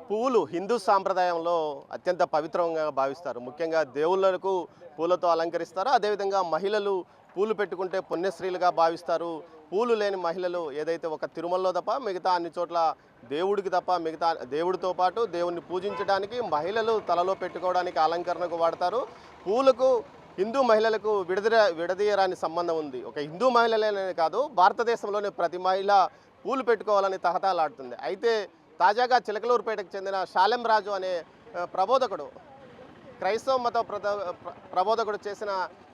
పువ్వులు హిందూ సాంప్రదాయంలో అత్యంత పవిత్రంగా భావిస్తారు. ముఖ్యంగా దేవుళ్ళకు పూలతో అలంకరిస్తారు. అదేవిధంగా మహిళలు పూలు పెట్టుకుంటే పుణ్యశ్రీలుగా భావిస్తారు. పూలు లేని మహిళలు ఏదైతే ఒక తిరుమలలో తప్ప మిగతా అన్ని చోట్ల దేవుడికి తప్ప మిగతా దేవుడితో పాటు దేవుణ్ణి పూజించడానికి మహిళలు తలలో పెట్టుకోవడానికి అలంకరణకు వాడతారు. పూలకు హిందూ మహిళలకు విడదీయరాని సంబంధం ఉంది. ఒక హిందూ మహిళలనే కాదు, భారతదేశంలోని ప్రతి మహిళ పూలు పెట్టుకోవాలని తహతలాడుతుంది. అయితే తాజాగా చిలకలూరుపేటకు చెందిన శాలెం రాజు అనే ప్రబోధకుడు, క్రైస్తవ మత ప్రబోధకుడు చేసిన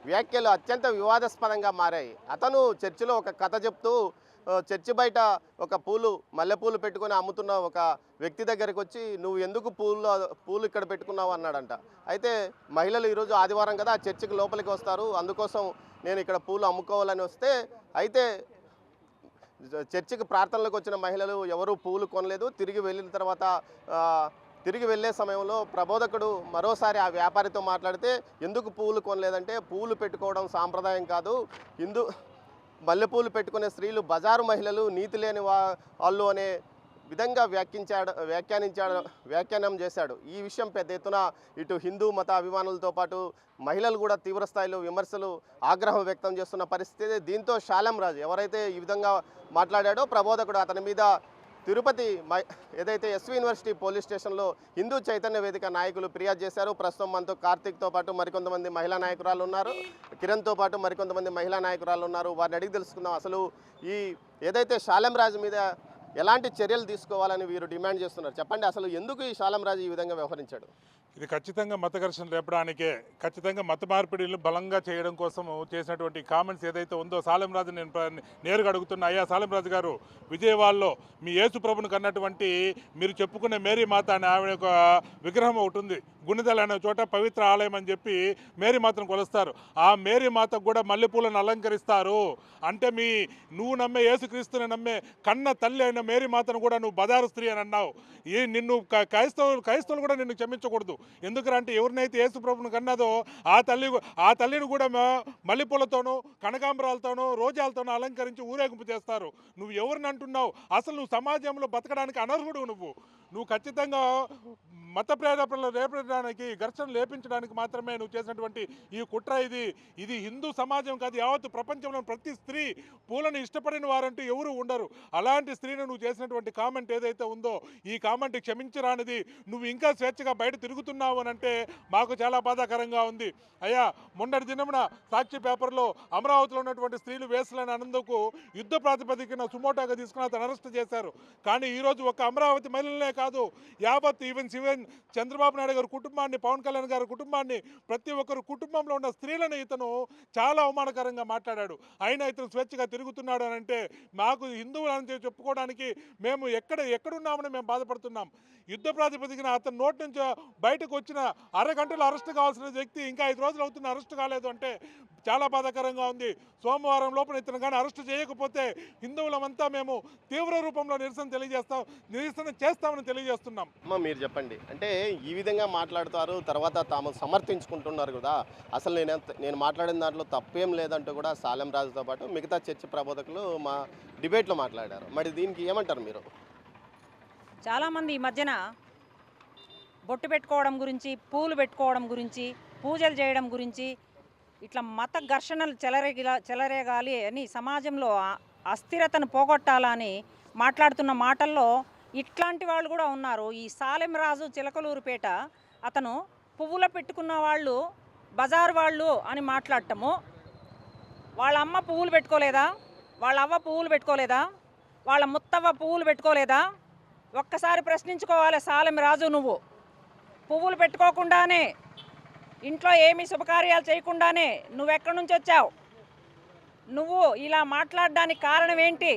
వ్యాఖ్యలు అత్యంత వివాదాస్పదంగా మారాయి. అతను చర్చిలో ఒక కథ చెప్తూ చర్చి బయట ఒక మల్లెపూలు పెట్టుకొని అమ్ముతున్న ఒక వ్యక్తి దగ్గరికి వచ్చి, నువ్వు ఎందుకు పూలు ఇక్కడ పెట్టుకున్నావు అన్నాడంట. అయితే మహిళలు ఈరోజు ఆదివారం కదా చర్చికి లోపలికి వస్తారు, అందుకోసం నేను ఇక్కడ పూలు అమ్ముకోవాలని వస్తే, అయితే చర్చికి ప్రార్థనలకు వచ్చిన మహిళలు ఎవరూ పూలు కొనలేదు. తిరిగి వెళ్ళే సమయంలో ప్రబోధకుడు మరోసారి ఆ వ్యాపారితో మాట్లాడితే, ఎందుకు పూలు కొనలేదంటే, పూలు పెట్టుకోవడం సాంప్రదాయం కాదు, మల్లెపూలు పెట్టుకునే స్త్రీలు బజారు మహిళలు, నీతి లేని వాళ్ళు అనే విధంగా వ్యాఖ్యానం చేశాడు. ఈ విషయం పెద్ద ఎత్తున ఇటు హిందూ మత అభిమానులతో పాటు మహిళలు కూడా తీవ్రస్థాయిలో విమర్శలు, ఆగ్రహం వ్యక్తం చేస్తున్న పరిస్థితి. దీంతో శాలెం రాజు ఎవరైతే ఈ విధంగా మాట్లాడాడో ప్రబోధకుడు, అతని మీద తిరుపతి ఏదైతే ఎస్వి యూనివర్సిటీ పోలీస్ స్టేషన్లో హిందూ చైతన్య వేదిక నాయకులు ఫిర్యాదు చేశారు. ప్రస్తుతం మనతో కార్తిక్తో పాటు మరికొంతమంది మహిళా నాయకురాలు ఉన్నారు, కిరణ్తో పాటు మరికొంతమంది మహిళా నాయకురాలు ఉన్నారు. వారిని అడిగి తెలుసుకుందాం, అసలు ఈ ఏదైతే శాలెం రాజు మీద ఎలాంటి చర్యలు తీసుకోవాలని వీరు డిమాండ్ చేస్తున్నారు. చెప్పండి, అసలు ఎందుకు ఈ శాలెం రాజు ఈ విధంగా వ్యవహరించాడు? ఇది ఖచ్చితంగా మత ఘర్షణ రేపడానికే, ఖచ్చితంగా మత మార్పిడిలు బలంగా చేయడం కోసం చేసినటువంటి కామెంట్స్ ఏదైతే ఉందో, శాలెం రాజు నేను నేరుగా అడుగుతున్నా, అయ్యా శాలెం రాజు గారు, విజయవాడలో మీ యేసు ప్రభును కన్నటువంటి మీరు చెప్పుకునే మేరీ మాత అనే ఆవిడ ఒక విగ్రహం ఒకటి ఉంది, గుణిదల అనే చోట పవిత్ర ఆలయం అని చెప్పి మేరీ మాతను కొలుస్తారు. ఆ మేరీ మాతకు కూడా మల్లెపూలను అలంకరిస్తారు అంటే, నువ్వు నమ్మే యేసుక్రీస్తుని నమ్మే కన్న తల్లి అయిన మేరీ మాతను కూడా నువ్వు బజారు స్త్రీ అని అన్నావు. నిన్ను క్రైస్తవులు కూడా నిన్ను క్షమించకూడదు. ఎందుకంటే ఎవరినైతే యేసు ప్రభుని కన్నదో ఆ తల్లిని కూడా మల్లెపూలతోనూ కనకాంబరాలతోనూ రోజాలతోనూ అలంకరించి ఊరేగింపు చేస్తారు. నువ్వు ఎవరిని అంటున్నావు? అసలు నువ్వు సమాజంలో బతకడానికి అనర్హుడు. నువ్వు ఖచ్చితంగా మత ప్రేరేపణలు రేపడానికి, ఘర్షణ లేపించడానికి మాత్రమే నువ్వు చేసినటువంటి ఈ కుట్ర. ఇది హిందూ సమాజం కాదు, యావత్తు ప్రపంచంలో ప్రతి స్త్రీ పూలను ఇష్టపడిన వారంటూ ఎవరు ఉండరు. అలాంటి స్త్రీని నువ్వు చేసినటువంటి కామెంట్ ఏదైతే ఉందో, ఈ కామెంట్ క్షమించరానిది. నువ్వు ఇంకా స్వేచ్ఛగా బయట తిరుగుతున్నావు అని అంటే మాకు చాలా బాధాకరంగా ఉంది. అయ్యా, మొన్నటి దినమున సాక్షి పేపర్లో అమరావతిలో ఉన్నటువంటి స్త్రీలు వేసులని అన్నందుకు యుద్ధ ప్రాతిపదికన సుమోటోగా తీసుకుని అతను అరెస్ట్ చేశారు. కానీ ఈరోజు ఒక అమరావతి మహిళలే కాదు, యావత్ ఈవెన్ చంద్రబాబు నాయుడు గారి కుటుంబాన్ని, పవన్ కళ్యాణ్ గారి కుటుంబాన్ని, ప్రతి ఒక్కరు కుటుంబంలో ఉన్న స్త్రీలను ఇతను చాలా అవమానకరంగా మాట్లాడాడు. అయినా ఇతను స్వేచ్ఛగా తిరుగుతున్నాడు అని అంటే మాకు హిందువులు అని చెప్పుకోవడానికి మేము ఎక్కడున్నామని మేము బాధపడుతున్నాం. యుద్ధ ప్రాతిపదికన అతను నోటి నుంచి బయటకు వచ్చిన అరగంటలో అరెస్ట్ కావాల్సిన వ్యక్తి ఇంకా 5 రోజులు అవుతున్న అరెస్ట్ కాలేదు అంటే చాలా బాధాకరంగా ఉంది. సోమవారం లోపల ఇతను కానీ అరెస్ట్ చేయకపోతే హిందువులమంతా మేము తీవ్ర రూపంలో నిరసన చేస్తామని తెలియజేస్తున్నాం. మీరు చెప్పండి, అంటే ఈ విధంగా మాట్లాడుతారు, తర్వాత తాము సమర్థించుకుంటున్నారు కదా, అసలు నేను మాట్లాడిన దాంట్లో తప్పేం లేదంటూ కూడా శాలెం రాజుతో పాటు మిగతా చర్చి ప్రబోధకులు మా డిబేట్లో మాట్లాడారు. మరి దీనికి ఏమంటారు మీరు? చాలామంది ఈ మధ్యన బొట్టు పెట్టుకోవడం గురించి, పూలు పెట్టుకోవడం గురించి, పూజలు చేయడం గురించి, ఇట్లా మత ఘర్షణలు చెలరేగాలి అని సమాజంలో అస్థిరతను పోగొట్టాలని మాట్లాడుతున్న మాటల్లో ఇట్లాంటి వాళ్ళు కూడా ఉన్నారు. ఈ శాలెం రాజు చిలకలూరుపేట అతను పువ్వుల పెట్టుకున్న వాళ్ళు బజారు వాళ్ళు అని మాట్లాడటము, వాళ్ళ అమ్మ పువ్వులు పెట్టుకోలేదా, వాళ్ళ అవ్వ పువ్వులు పెట్టుకోలేదా, వాళ్ళ ముత్తవ్వ పువ్వులు పెట్టుకోలేదా? ఒక్కసారి ప్రశ్నించుకోవాలి. శాలెం రాజు, నువ్వు పువ్వులు పెట్టుకోకుండానే, ఇంట్లో ఏమీ శుభకార్యాలు చేయకుండానే నువ్వెక్కడి నుంచి వచ్చావు? నువ్వు ఇలా మాట్లాడడానికి కారణం ఏంటి?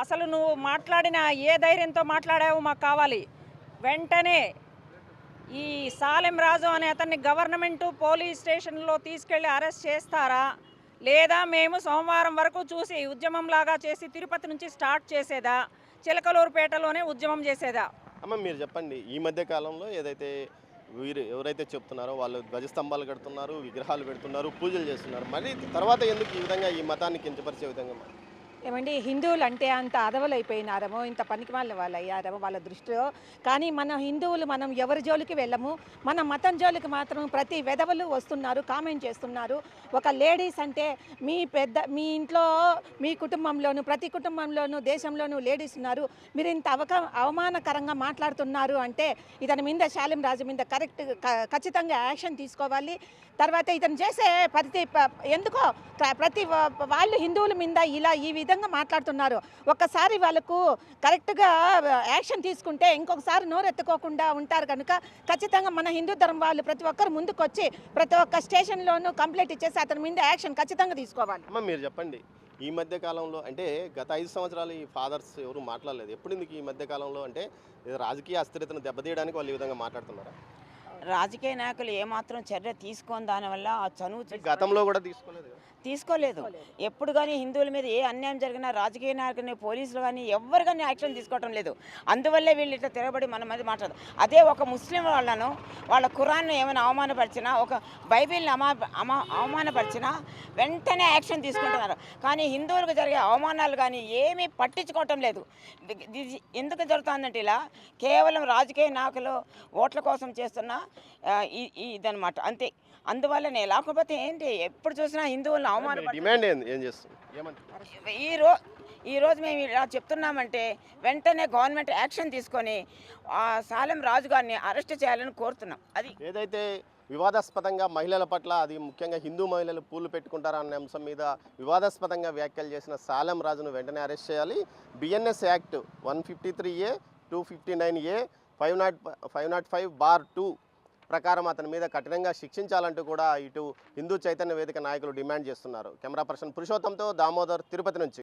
అసలు నువ్వు మాట్లాడిన ఏ ధైర్యంతో మాట్లాడావు మాకు కావాలి. వెంటనే ఈ శాలెం రాజు అనే అతన్ని గవర్నమెంటు పోలీస్ స్టేషన్లో తీసుకెళ్ళి అరెస్ట్ చేస్తారా, లేదా మేము సోమవారం వరకు చూసి ఉద్యమంలాగా చేసి తిరుపతి నుంచి స్టార్ట్ చేసేదా, చిలకలూరుపేటలోనే ఉద్యమం చేసేదా? అమ్మ మీరు చెప్పండి, ఈ మధ్య కాలంలో ఏదైతే వీరు ఎవరైతే చెప్తున్నారో వాళ్ళు ధ్వజస్తంభాలు కడుతున్నారు, విగ్రహాలు పెడుతున్నారు, పూజలు చేస్తున్నారు, మరి తర్వాత ఎందుకు ఈ విధంగా ఈ మతాన్ని కించపరిచే విధంగా? ఏమండి హిందువులు అంటే అంత అదవలైపోయినారమో ఇంత పనికిమాలిన వాళ్ళు అయ్యారమో వాళ్ళ దృష్టిలో. కానీ మన హిందువులు మనం ఎవరి జోలికి వెళ్ళము. మన మతం జోలికి మాత్రం ప్రతి వెధవలు వస్తున్నారు, కామెంట్ చేస్తున్నారు. ఒక లేడీస్ అంటే మీ ఇంట్లో మీ కుటుంబంలోనూ ప్రతి కుటుంబంలోనూ దేశంలోనూ లేడీస్ ఉన్నారు. మీరు ఇంత అవమానకరంగా మాట్లాడుతున్నారు అంటే ఇతని మీద శాలిం రాజు మీద ఖచ్చితంగా యాక్షన్ తీసుకోవాలి. తర్వాత ఇతను చేసే ఎందుకో ప్రతి వాళ్ళు హిందువుల మీద ఈ విధంగా మాట్లాడుతున్నారు. ఒక్కసారి వాళ్ళకు కరెక్ట్గా యాక్షన్ తీసుకుంటే ఇంకొకసారి నోరెత్తుకోకుండా ఉంటారు. కనుక ఖచ్చితంగా మన హిందూ ధర్మం వాళ్ళు ప్రతి ఒక్కరు ముందుకొచ్చి ప్రతి ఒక్క స్టేషన్లోనూ కంప్లైంట్ ఇచ్చేసి అతని మీద యాక్షన్ ఖచ్చితంగా తీసుకోవాలి. అమ్మ మీరు చెప్పండి, ఈ మధ్య కాలంలో అంటే గత 5 సంవత్సరాలు ఈ ఫాదర్స్ ఎవరు మాట్లాడలేదు. ఎప్పుడు ఎందుకు ఈ మధ్య కాలంలో అంటే రాజకీయ అస్థిరతను దెబ్బతీయడానికి వాళ్ళు ఈ విధంగా మాట్లాడుతున్నారా? రాజకీయ నాయకులు ఏమాత్రం చర్య తీసుకోని దానివల్ల ఆ చనువు గతంలో కూడా తీసుకోలేదు. తీసుకోలేదు. ఎప్పుడు కానీ హిందువుల మీద ఏ అన్యాయం జరిగినా రాజకీయ నాయకుని పోలీసులు కానీ ఎవరు కానీ యాక్షన్ తీసుకోవటం లేదు. అందువల్లే వీళ్ళు ఇట్లా తిరగబడి మన మీద మాట్లాడదు. అదే ఒక ముస్లిం వాళ్ళను వాళ్ళ ఖురాన్ను ఏమైనా అవమానపరిచినా, ఒక బైబిల్ని అవమానపరిచినా వెంటనే యాక్షన్ తీసుకుంటున్నారు. కానీ హిందువులకు జరిగే అవమానాలు కానీ ఏమీ పట్టించుకోవటం లేదు. ఎందుకు జరుగుతుందంటే ఇలా కేవలం రాజకీయ నాయకులు ఓట్ల కోసం చేస్తున్న ఇదనమాట, అంతే. అందువల్లనే లేకపోతే ఏంటి ఎప్పుడు చూసినా హిందువులను డిమాండ్ ఏం చేస్తుంది? ఈరోజు మేము ఇలా చెప్తున్నామంటే వెంటనే గవర్నమెంట్ యాక్షన్ తీసుకొని శాలిం రాజు గారిని అరెస్ట్ చేయాలని కోరుతున్నాం. అది ఏదైతే వివాదాస్పదంగా మహిళల పట్ల, అది ముఖ్యంగా హిందూ మహిళలు పూలు పెట్టుకుంటారా అనే అంశం మీద వివాదాస్పదంగా వ్యాఖ్యలు చేసిన శాలిం రాజును వెంటనే అరెస్ట్ చేయాలి. బిఎన్ఎస్ యాక్ట్ 153A 259A 505(2) ప్రకారం అతని మీద కఠినంగా శిక్షించాలంటూ కూడా ఇటు హిందూ చైతన్య వేదిక నాయకులు డిమాండ్ చేస్తున్నారు. కెమెరా పర్సన్ పురుషోత్తంతో దామోదర్, తిరుపతి నుంచి.